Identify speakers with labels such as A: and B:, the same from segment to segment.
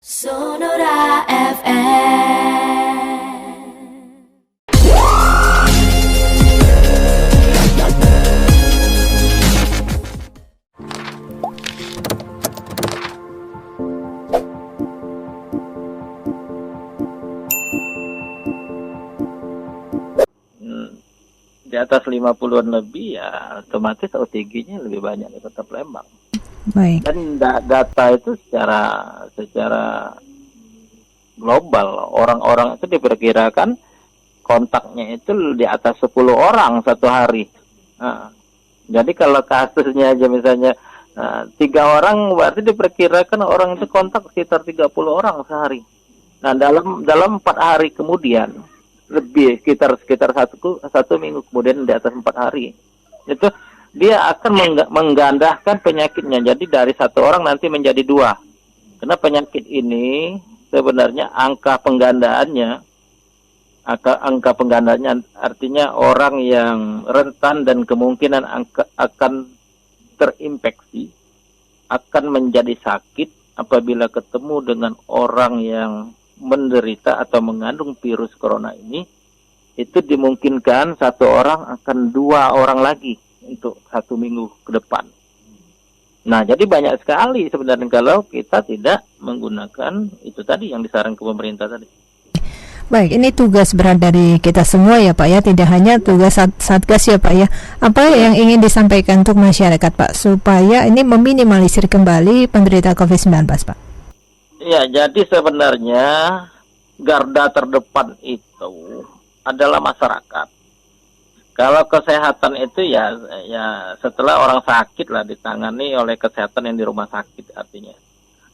A: Sonora FM.
B: Di atas 50-an lebih ya otomatis OTG-nya lebih banyak di Kota Palembang.
C: Baik.
B: Dan data itu secara global orang-orang itu diperkirakan kontaknya itu di atas 10 orang satu hari. Nah, jadi kalau kasusnya aja misalnya 3 orang, berarti diperkirakan orang itu kontak sekitar 30 orang sehari. Nah, dalam 4 hari kemudian lebih sekitar satu minggu kemudian di atas 4 hari itu dia akan menggandahkan penyakitnya. Jadi dari 1 orang nanti menjadi 2. Karena penyakit ini sebenarnya angka penggandaannya artinya orang yang rentan dan kemungkinan akan terinfeksi akan menjadi sakit apabila ketemu dengan orang yang menderita atau mengandung virus corona ini. Itu dimungkinkan 1 orang akan 2 orang lagi untuk 1 minggu ke depan. Nah, jadi banyak sekali sebenarnya kalau kita tidak menggunakan itu tadi yang disarankan pemerintah tadi.
C: Baik, ini tugas berat dari kita semua ya Pak ya, tidak hanya tugas Satgas ya Pak ya. Apa yang ingin disampaikan untuk masyarakat Pak supaya ini meminimalisir kembali penderita COVID-19 Pak?
B: Ya, jadi sebenarnya garda terdepan itu adalah masyarakat. Kalau kesehatan itu ya setelah orang sakit lah ditangani oleh kesehatan yang di rumah sakit artinya.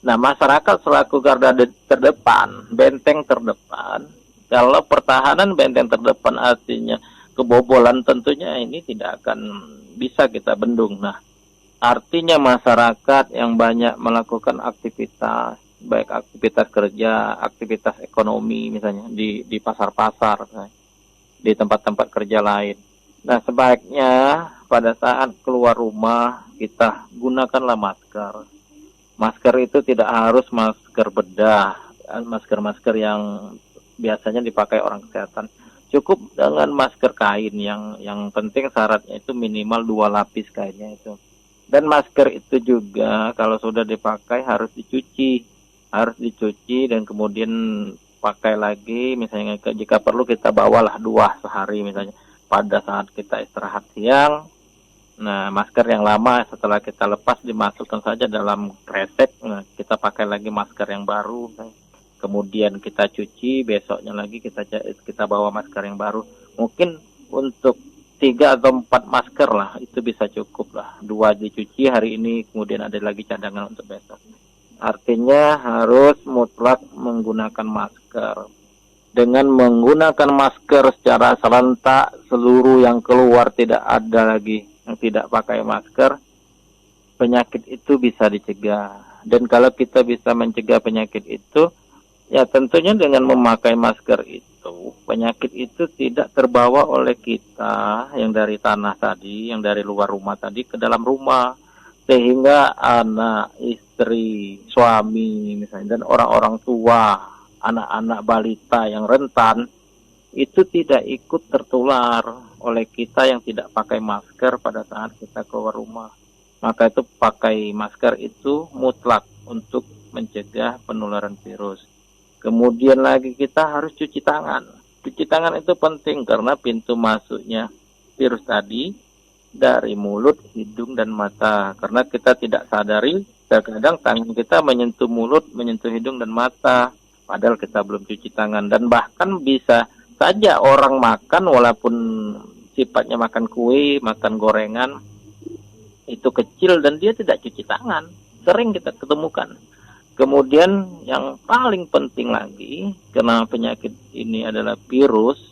B: Nah, masyarakat selaku garda terdepan, benteng terdepan. Kalau pertahanan benteng terdepan artinya kebobolan, tentunya ini tidak akan bisa kita bendung. Nah, artinya masyarakat yang banyak melakukan aktivitas, baik aktivitas kerja, aktivitas ekonomi misalnya di pasar-pasar, di tempat-tempat kerja lain. Nah, sebaiknya pada saat keluar rumah kita gunakanlah masker. Masker itu tidak harus masker bedah, masker-masker yang biasanya dipakai orang kesehatan. Cukup dengan masker kain yang penting syaratnya itu minimal 2 lapis kainnya itu. Dan masker itu juga kalau sudah dipakai harus dicuci dan kemudian pakai lagi, misalnya jika perlu kita bawalah 2 sehari misalnya pada saat kita istirahat siang. Nah, masker yang lama setelah kita lepas dimasukkan saja dalam kresek, nah, kita pakai lagi masker yang baru, kemudian kita cuci, besoknya lagi kita bawa masker yang baru. Mungkin untuk 3 atau 4 masker lah, itu bisa cukup lah. 2 dicuci hari ini, kemudian ada lagi cadangan untuk besok. Artinya harus mutlak menggunakan masker. Dengan menggunakan masker secara serentak, seluruh yang keluar tidak ada lagi yang tidak pakai masker, penyakit itu bisa dicegah. Dan kalau kita bisa mencegah penyakit itu, ya tentunya dengan memakai masker itu, penyakit itu tidak terbawa oleh kita yang dari tanah tadi, yang dari luar rumah tadi ke dalam rumah. Sehingga anak, istri, suami misalnya, dan orang-orang tua, anak-anak balita yang rentan, itu tidak ikut tertular oleh kita yang tidak pakai masker pada saat kita keluar rumah. Maka itu pakai masker itu mutlak untuk mencegah penularan virus. Kemudian lagi kita harus cuci tangan. Cuci tangan itu penting karena pintu masuknya virus tadi dari mulut, hidung, dan mata. Karena kita tidak sadari, terkadang tangan kita menyentuh mulut, menyentuh hidung dan mata, padahal kita belum cuci tangan. Dan bahkan bisa saja orang makan, walaupun sifatnya makan kue, makan gorengan, itu kecil dan dia tidak cuci tangan. Sering kita ketemukan. Kemudian yang paling penting lagi, karena penyakit ini adalah virus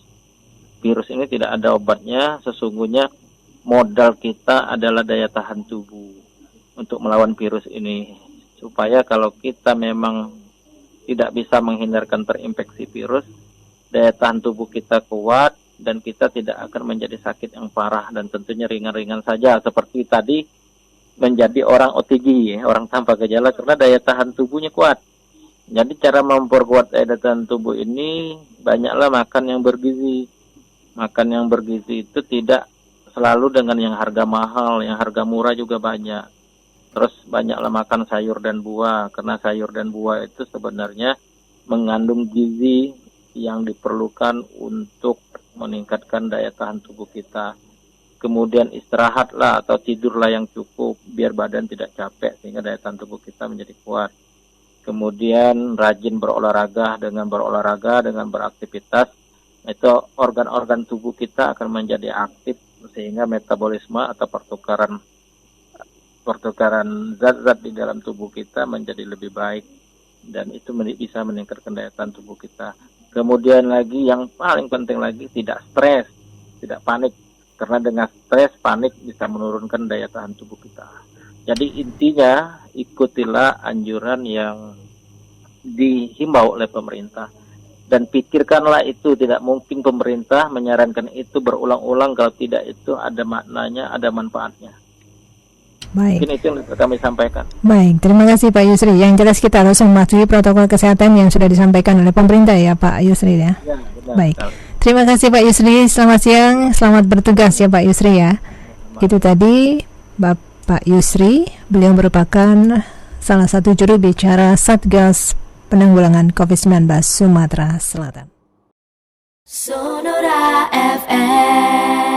B: ini tidak ada obatnya, sesungguhnya modal kita adalah daya tahan tubuh untuk melawan virus ini. Supaya kalau kita memang tidak bisa menghindarkan terinfeksi virus, daya tahan tubuh kita kuat dan kita tidak akan menjadi sakit yang parah dan tentunya ringan-ringan saja seperti tadi menjadi orang OTG, orang tanpa gejala karena daya tahan tubuhnya kuat. Jadi cara memperkuat daya tahan tubuh ini banyaklah makan yang bergizi. Makan yang bergizi itu tidak selalu dengan yang harga mahal, yang harga murah juga banyak. Terus banyaklah makan sayur dan buah, karena sayur dan buah itu sebenarnya mengandung gizi yang diperlukan untuk meningkatkan daya tahan tubuh kita. Kemudian istirahatlah atau tidurlah yang cukup biar badan tidak capek sehingga daya tahan tubuh kita menjadi kuat. Kemudian rajin berolahraga, dengan beraktivitas, itu organ-organ tubuh kita akan menjadi aktif sehingga metabolisme atau pertukaran zat-zat di dalam tubuh kita menjadi lebih baik dan itu bisa meningkatkan daya tahan tubuh kita. Kemudian lagi yang paling penting lagi tidak stres, tidak panik, karena dengan stres, panik bisa menurunkan daya tahan tubuh kita. Jadi intinya ikutilah anjuran yang dihimbau oleh pemerintah dan pikirkanlah itu. Tidak mungkin pemerintah menyarankan itu berulang-ulang kalau tidak itu ada maknanya, ada manfaatnya.
C: Baik.
B: Mungkin itu yang kami sampaikan.
C: Baik, terima kasih Pak Yusri. Yang jelas kita harus mematuhi protokol kesehatan yang sudah disampaikan oleh pemerintah ya Pak Yusri ya.
B: Ya, benar.
C: Baik. Terima kasih Pak Yusri. Selamat siang, selamat bertugas ya Pak Yusri ya. Itu tadi Bapak Yusri, beliau merupakan salah satu juru bicara Satgas Penanggulangan COVID-19 Sumatera Selatan.
A: Sonora FM.